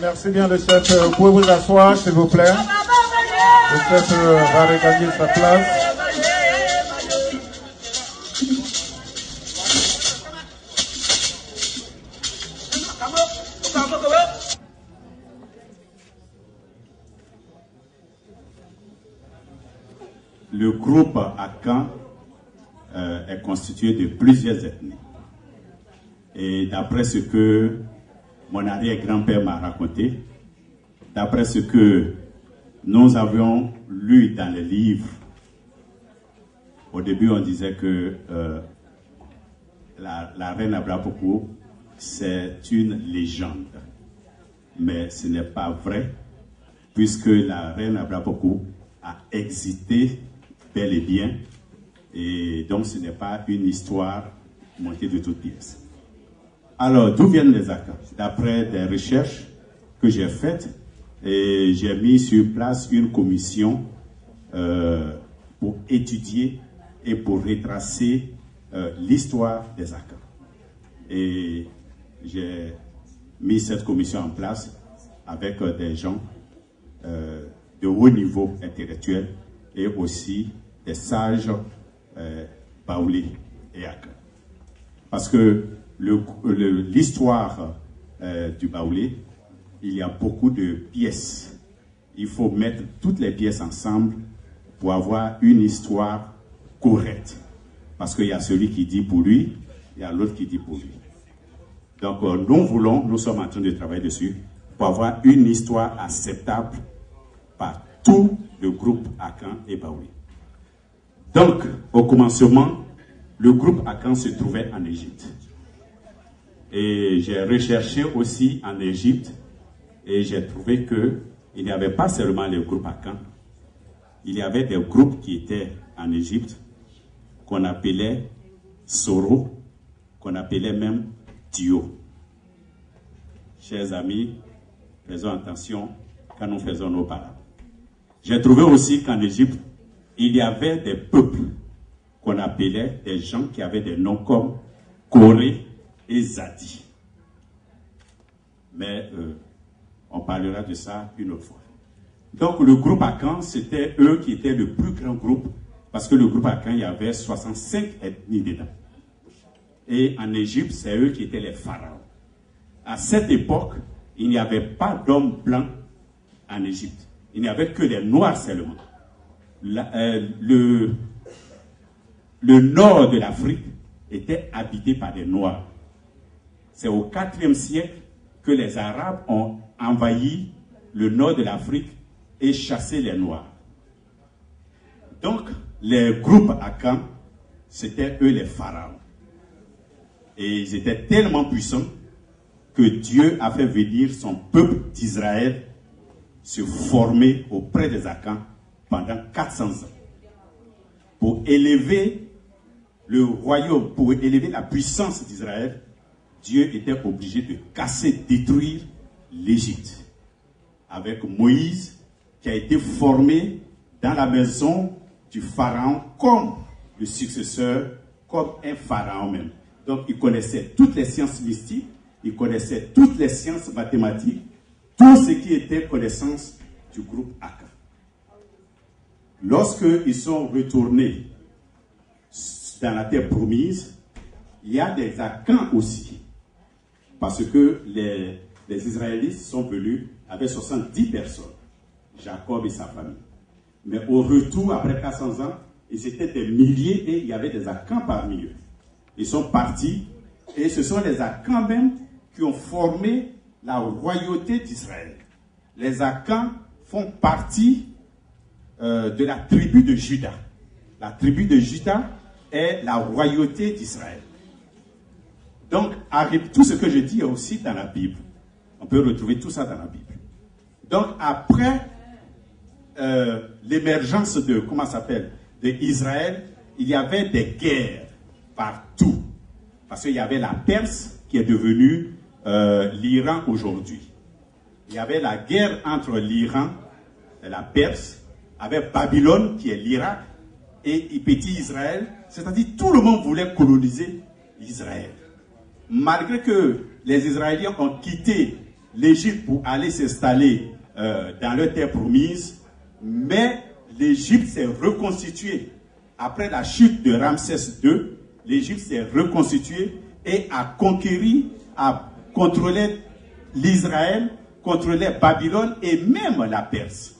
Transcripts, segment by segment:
Merci bien le chef. Vous pouvez vous asseoir s'il vous plaît. Le chef va regagner sa place. Le groupe Akan est constitué de plusieurs ethnies. Et d'après ce que mon arrière-grand-père m'a raconté, d'après ce que nous avions lu dans les livres, au début on disait que la reine Abrapoko, c'est une légende. Mais ce n'est pas vrai, puisque la reine Abrapoko a existé bel et bien, et donc ce n'est pas une histoire montée de toutes pièces. Alors, d'où viennent les Akans? D'après des recherches que j'ai faites, et j'ai mis sur place une commission pour étudier et pour retracer l'histoire des Akans. Et j'ai mis cette commission en place avec des gens de haut niveau intellectuel et aussi des sages Baoulé et Akan. Parce que l'histoire du Baoulé, il y a beaucoup de pièces. Il faut mettre toutes les pièces ensemble pour avoir une histoire correcte. Parce qu'il y a celui qui dit pour lui, il y a l'autre qui dit pour lui. Donc nous sommes en train de travailler dessus pour avoir une histoire acceptable par tout le groupe Akan et Baoulé. Donc, au commencement, le groupe Akan se trouvait en Égypte. Et j'ai recherché aussi en Égypte et j'ai trouvé qu'il n'y avait pas seulement le groupe Akan, il y avait des groupes qui étaient en Égypte qu'on appelait Soro, qu'on appelait même Dio. Chers amis, faisons attention quand nous faisons nos paroles. J'ai trouvé aussi qu'en Égypte, il y avait des peuples qu'on appelait des gens qui avaient des noms comme Corée et Zadi. Mais on parlera de ça une autre fois. Donc le groupe Akan, c'était eux qui étaient le plus grand groupe, parce que le groupe Akan, il y avait 65 ethnies dedans. Et en Égypte, c'est eux qui étaient les pharaons. À cette époque, il n'y avait pas d'hommes blancs en Égypte. Il n'y avait que les noirs seulement. Le nord de l'Afrique était habité par des noirs. C'est au IVe siècle que les Arabes ont envahi le nord de l'Afrique et chassé les noirs. Donc, les groupes Akan, c'était eux les pharaons. Et ils étaient tellement puissants que Dieu a fait venir son peuple d'Israël se former auprès des Akans pendant 400 ans. Pour élever le royaume, pour élever la puissance d'Israël, Dieu était obligé de casser, détruire l'Égypte. Avec Moïse, qui a été formé dans la maison du pharaon comme le successeur, comme un pharaon même. Donc il connaissait toutes les sciences mystiques, il connaissait toutes les sciences mathématiques, tout ce qui était connaissance du groupe Akan. Lorsqu'ils sont retournés dans la terre promise, il y a des Akans aussi. Parce que les Israélites sont venus avec 70 personnes, Jacob et sa famille. Mais au retour, après 400 ans, ils étaient des milliers et il y avait des Akans parmi eux. Ils sont partis et ce sont les Akans même qui ont formé la royauté d'Israël. Les Akans font partie de la tribu de Juda. La tribu de Juda est la royauté d'Israël. Donc, tout ce que je dis est aussi dans la Bible. On peut retrouver tout ça dans la Bible. Donc, après l'émergence de, comment ça s'appelle, d'Israël, il y avait des guerres partout. Parce qu'il y avait la Perse qui est devenue l'Iran aujourd'hui. Il y avait la guerre entre l'Iran et la Perse, avec Babylone qui est l'Irak, et petit Israël, c'est-à-dire tout le monde voulait coloniser Israël. Malgré que les Israéliens ont quitté l'Égypte pour aller s'installer dans leur terre promise, mais l'Égypte s'est reconstituée. Après la chute de Ramsès II, l'Égypte s'est reconstituée et a conquéri, a contrôlé l'Israël, contrôlé Babylone et même la Perse.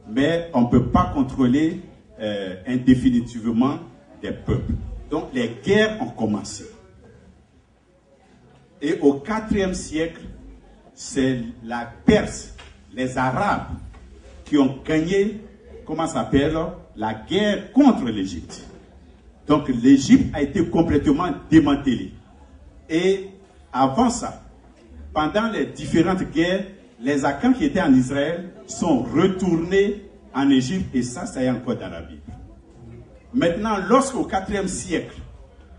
Mais on ne peut pas contrôler indéfinitivement des peuples. Donc les guerres ont commencé. Et au IVe siècle, c'est la Perse, les Arabes, qui ont gagné, comment ça s'appelle, la guerre contre l'Égypte. Donc l'Égypte a été complètement démantelée. Et avant ça, pendant les différentes guerres, les Akans qui étaient en Israël sont retournés en Égypte, et ça est encore dans la Bible. Maintenant, lorsqu'au IVe siècle,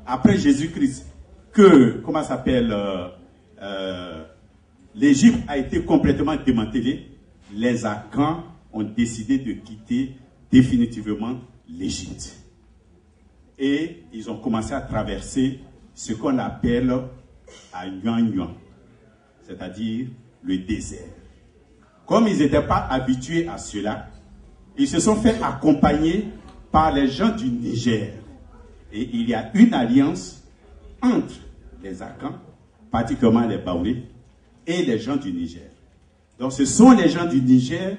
après Jésus-Christ, que, comment ça s'appelle, l'Égypte a été complètement démantelée, les Akans ont décidé de quitter définitivement l'Égypte. Et ils ont commencé à traverser ce qu'on appelle à Yuan, c'est-à-dire le désert. Comme ils n'étaient pas habitués à cela, ils se sont fait accompagner par les gens du Niger. Et il y a une alliance entre les Akans, particulièrement les Baoulés, et les gens du Niger. Donc ce sont les gens du Niger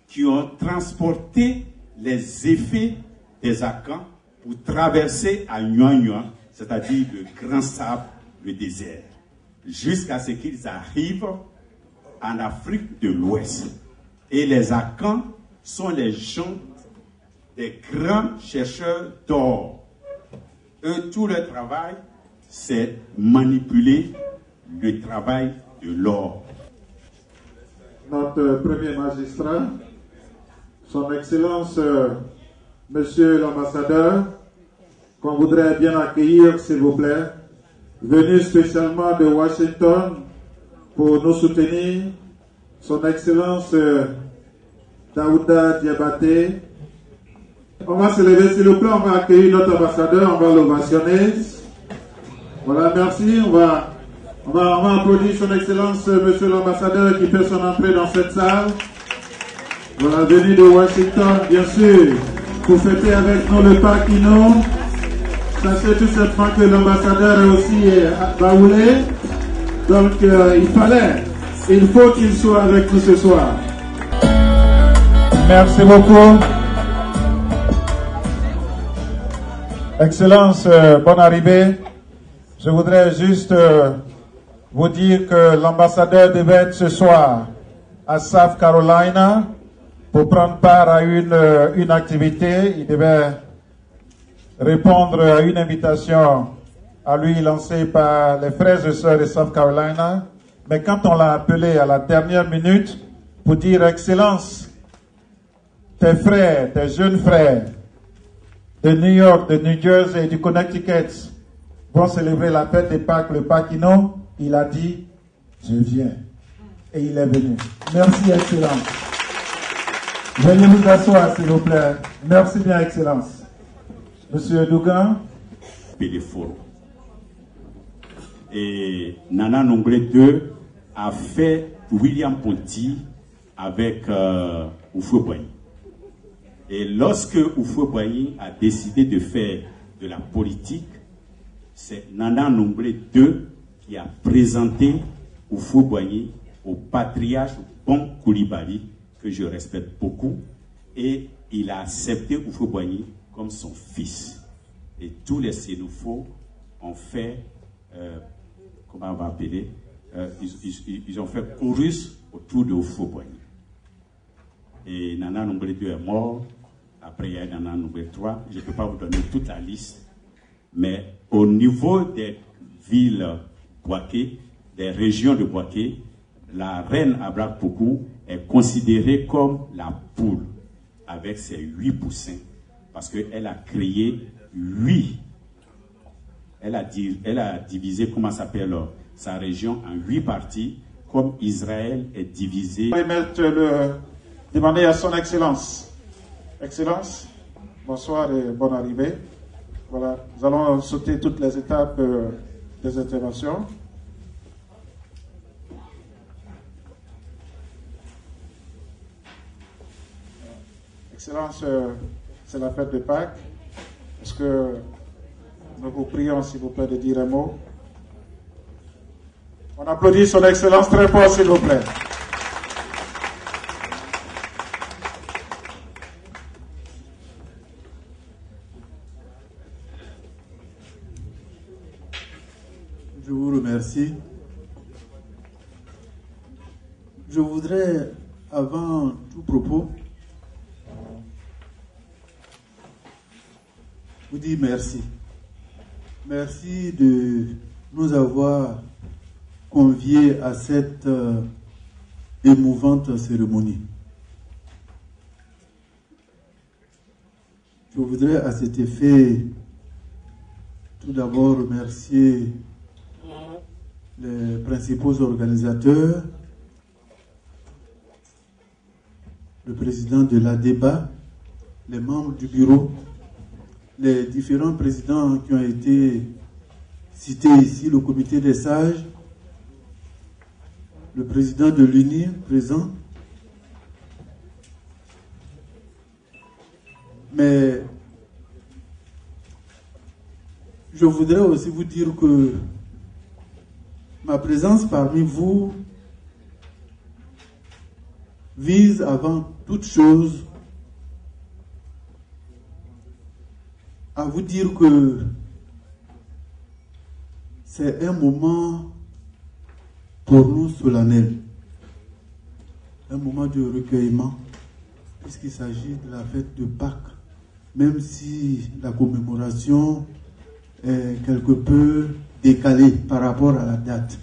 qui ont transporté les effets des Akans pour traverser à Yuan, c'est-à-dire le grand sable, le désert, jusqu'à ce qu'ils arrivent en Afrique de l'Ouest. Et les Akans sont les gens des grands chercheurs d'or. Eux, tout leur travail, c'est manipuler le travail de l'or. Notre premier magistrat, son Excellence, Monsieur l'ambassadeur, qu'on voudrait bien accueillir, s'il vous plaît, venu spécialement de Washington pour nous soutenir, son Excellence Daouda Diabaté. On va se lever, s'il vous plaît, on va accueillir notre ambassadeur, on va l'ovationner. Voilà, merci, on va applaudir son Excellence, Monsieur l'ambassadeur, qui fait son entrée dans cette salle. Voilà, venu de Washington, bien sûr, pour fêter avec nous le Paquino. Sachez tout simplement que l'ambassadeur est aussi baoulé. Donc, il faut qu'il soit avec nous ce soir. Merci beaucoup. Excellence, bonne arrivée. Je voudrais juste vous dire que l'ambassadeur devait être ce soir à South Carolina pour prendre part à une activité. Il devait répondre à une invitation à lui lancée par les frères et sœurs de South Carolina. Mais quand on l'a appelé à la dernière minute pour dire « Excellence, tes frères, tes jeunes frères de New York, de New Jersey et du Connecticut vont célébrer la fête des Pâques, le Paquino », il a dit « Je viens ». Et il est venu. Merci, Excellence. Veuillez vous asseoir, s'il vous plaît. Merci bien, Excellence. Monsieur Dougan. Péléforo. Et Nana Nombre 2 a fait William Ponty avec Houphouët-Boigny. Et lorsque Houphouët-Boigny a décidé de faire de la politique, c'est Nana Nombre 2 qui a présenté Houphouët-Boigny au patriarche Bon Coulibaly, que je respecte beaucoup, et il a accepté Houphouët-Boigny comme son fils. Et tous les Sénoufos ont fait, comment on va appeler, ils ont fait chorus autour de Houphouët-Boigny. Et Nana Nombre 2 est mort. Après, il y a Nana Nombre 3. Je ne peux pas vous donner toute la liste. Mais au niveau des villes Bouaké, des régions de Bouaké, la reine Abrak Pokou est considérée comme la poule. avec ses 8 poussins, parce qu'elle a créé 8. Elle a divisé, comment s'appelle, sa région en 8 parties, comme Israël est divisé. Je vais demander à son Excellence. Excellence, bonsoir et bonne arrivée. Voilà, nous allons sauter toutes les étapes des interventions. Excellence, c'est la fête de Pâques. Est-ce que nous vous prions, s'il vous plaît, de dire un mot? On applaudit son Excellence très fort, s'il vous plaît. Je vous remercie. Je voudrais, avant tout propos, vous dire merci. Merci de nous avoir conviés à cette émouvante cérémonie. Je voudrais à cet effet tout d'abord remercier les principaux organisateurs, le président de l'ADEBA, les membres du bureau, les différents présidents qui ont été cités ici, le comité des sages, le président de l'UNI présent. Mais je voudrais aussi vous dire que ma présence parmi vous vise avant toute chose à vous dire que c'est un moment pour nous solennel, un moment de recueillement, puisqu'il s'agit de la fête de Pâques, même si la commémoration est quelque peu décalée par rapport à la date.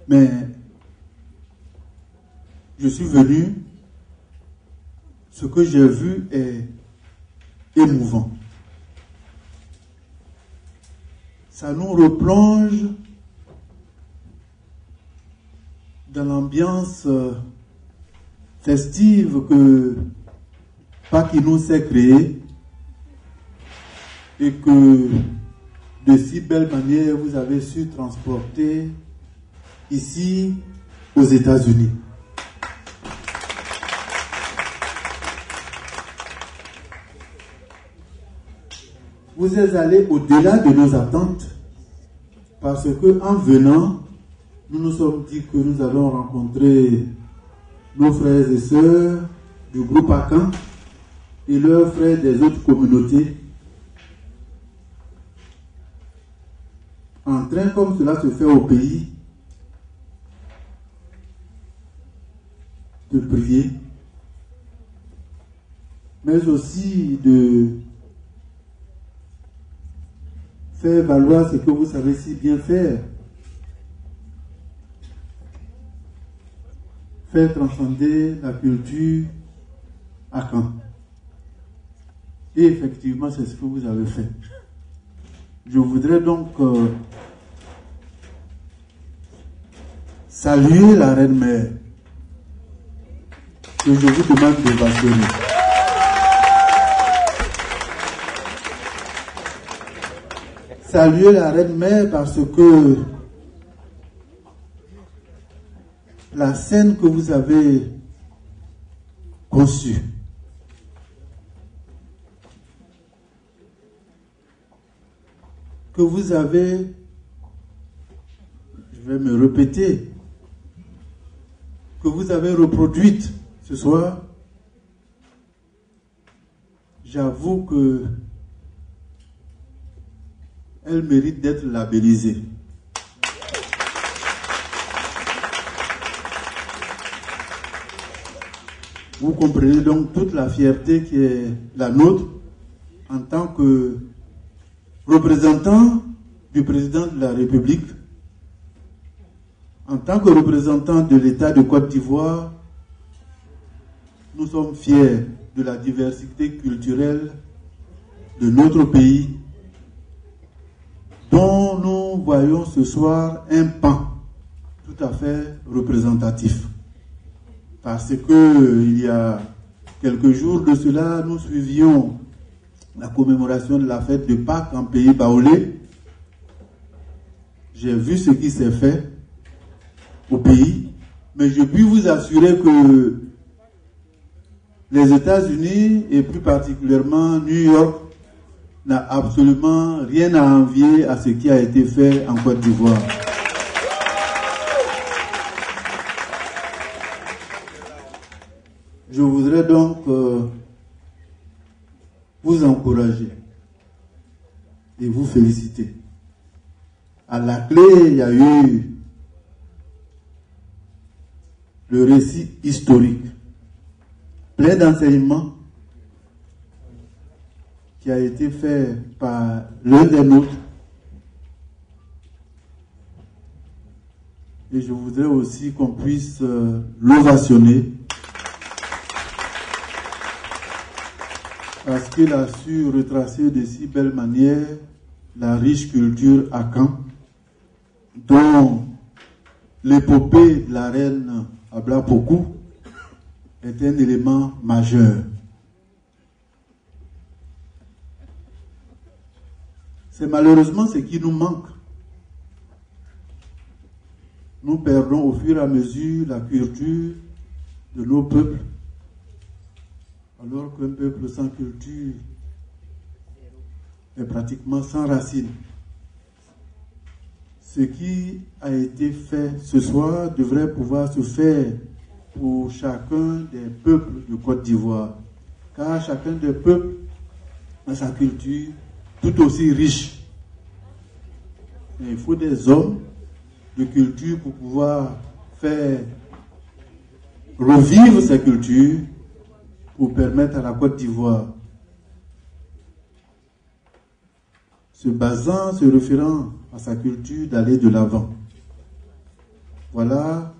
Mais je suis venu, ce que j'ai vu est émouvant. Ça nous replonge dans l'ambiance festive que Pâques nous s'est créée et que de si belle manière vous avez su transporter ici aux États-Unis. Vous êtes allé au-delà de nos attentes parce que en venant, nous nous sommes dit que nous allons rencontrer nos frères et sœurs du groupe Akan et leurs frères des autres communautés en train, comme cela se fait au pays, de prier, mais aussi de faire valoir ce que vous savez si bien faire. Faire transcender la culture Akan. Et effectivement, c'est ce que vous avez fait. Je voudrais donc saluer la Reine Mère, que je vous demande de vassonner. Saluer la Reine Mère parce que la scène que vous avez conçue, que vous avez, je vais me répéter, que vous avez reproduite ce soir, j'avoue que elle mérite d'être labellisée. Vous comprenez donc toute la fierté qui est la nôtre en tant que représentant du président de la République, en tant que représentant de l'État de Côte d'Ivoire nous sommes fiers de la diversité culturelle de notre pays, dont nous voyons ce soir un pan tout à fait représentatif. Parce que il y a quelques jours de cela, nous suivions la commémoration de la fête de Pâques en pays baoulé. J'ai vu ce qui s'est fait au pays, mais je puis vous assurer que les États-Unis, et plus particulièrement New York, n'a absolument rien à envier à ce qui a été fait en Côte d'Ivoire. Je voudrais donc vous encourager et vous féliciter. À la clé, il y a eu le récit historique, plein d'enseignements, qui a été fait par l'un des nôtres. Et je voudrais aussi qu'on puisse l'ovationner, parce qu'il a su retracer de si belle manière la riche culture akan, dont l'épopée de la reine Ablapoku est un élément majeur. C'est malheureusement ce qui nous manque. Nous perdons au fur et à mesure la culture de nos peuples, alors qu'un peuple sans culture est pratiquement sans racines. Ce qui a été fait ce soir devrait pouvoir se faire pour chacun des peuples de Côte d'Ivoire, car chacun des peuples a sa culture tout aussi riche. Et il faut des hommes de culture pour pouvoir faire revivre ces cultures, pour permettre à la Côte d'Ivoire, se basant, se référant à sa culture, d'aller de l'avant. Voilà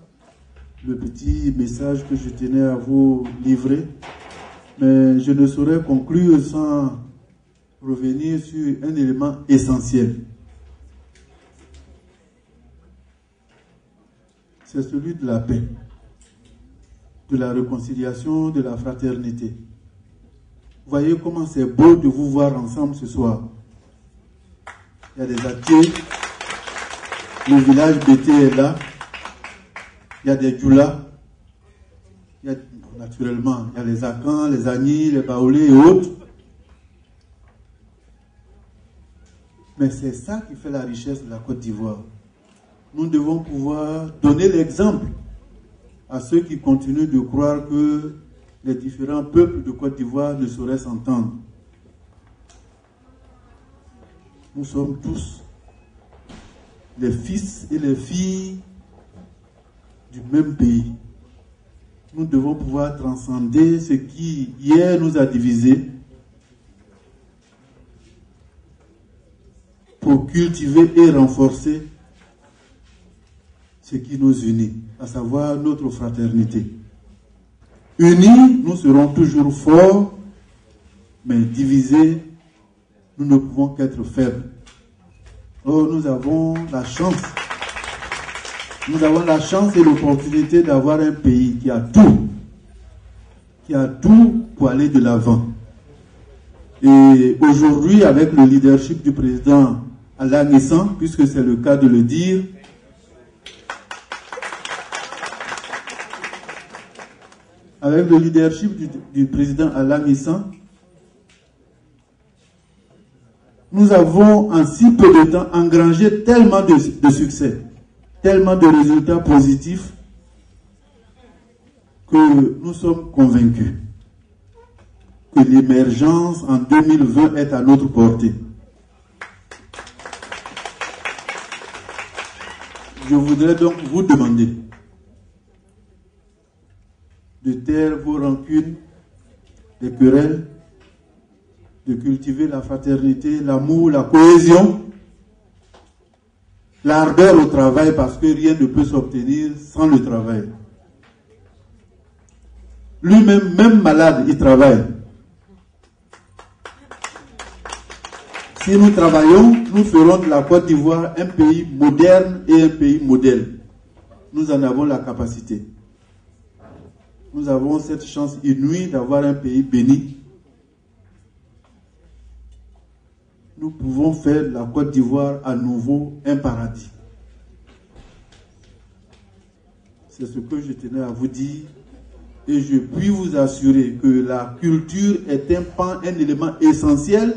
le petit message que je tenais à vous livrer. Mais je ne saurais conclure sans revenir sur un élément essentiel. C'est celui de la paix, de la réconciliation, de la fraternité. Voyez comment c'est beau de vous voir ensemble ce soir. Il y a des Atiers, le village Bété est là, il y a des Djoula, naturellement, il y a les Akans, les Agnis, les Baoulés et autres. Mais c'est ça qui fait la richesse de la Côte d'Ivoire. Nous devons pouvoir donner l'exemple à ceux qui continuent de croire que les différents peuples de Côte d'Ivoire ne sauraient s'entendre. Nous sommes tous les fils et les filles du même pays. Nous devons pouvoir transcender ce qui hier nous a divisés pour cultiver et renforcer ce qui nous unit, à savoir notre fraternité. Unis, nous serons toujours forts, mais divisés, nous ne pouvons qu'être faibles. Or, nous avons la chance et l'opportunité d'avoir un pays qui a tout pour aller de l'avant. Et aujourd'hui, avec le leadership du président Alain Guessan, puisque c'est le cas de le dire, avec le leadership du président Alain Guessan, nous avons en si peu de temps engrangé tellement de succès, tellement de résultats positifs, que nous sommes convaincus que l'émergence en 2020 est à notre portée. Je voudrais donc vous demander de taire vos rancunes, les querelles, de cultiver la fraternité, l'amour, la cohésion, l'ardeur au travail, parce que rien ne peut s'obtenir sans le travail. Lui-même, même malade, il travaille. Si nous travaillons, nous ferons de la Côte d'Ivoire un pays moderne et un pays modèle. Nous en avons la capacité. Nous avons cette chance inouïe d'avoir un pays béni. Nous pouvons faire de la Côte d'Ivoire à nouveau un paradis. C'est ce que je tenais à vous dire. Et je puis vous assurer que la culture est un pan, un élément essentiel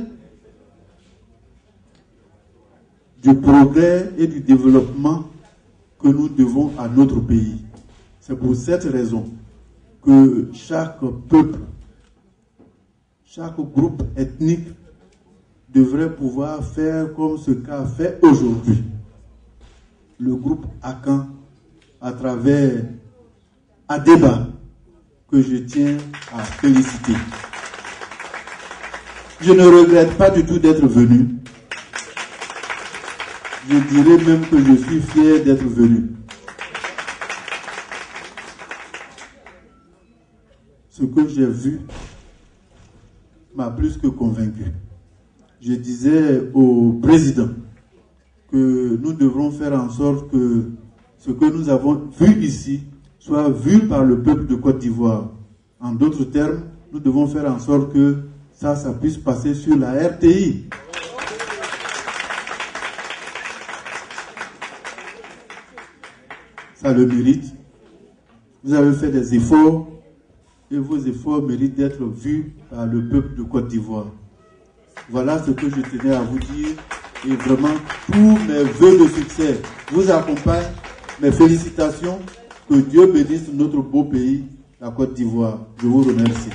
du progrès et du développement que nous devons à notre pays. C'est pour cette raison que chaque peuple, chaque groupe ethnique devrait pouvoir faire comme ce qu'a fait aujourd'hui le groupe Akan à travers Adeba, que je tiens à féliciter. Je ne regrette pas du tout d'être venu. Je dirais même que je suis fier d'être venu. Ce que j'ai vu m'a plus que convaincu. Je disais au président que nous devrons faire en sorte que ce que nous avons vu ici soit vu par le peuple de Côte d'Ivoire. En d'autres termes, nous devons faire en sorte que ça puisse passer sur la RTI. Ça le mérite. Vous avez fait des efforts et vos efforts méritent d'être vus par le peuple de Côte d'Ivoire. Voilà ce que je tenais à vous dire et vraiment tous mes vœux de succès vous accompagnent. Mes félicitations, que Dieu bénisse notre beau pays, la Côte d'Ivoire. Je vous remercie.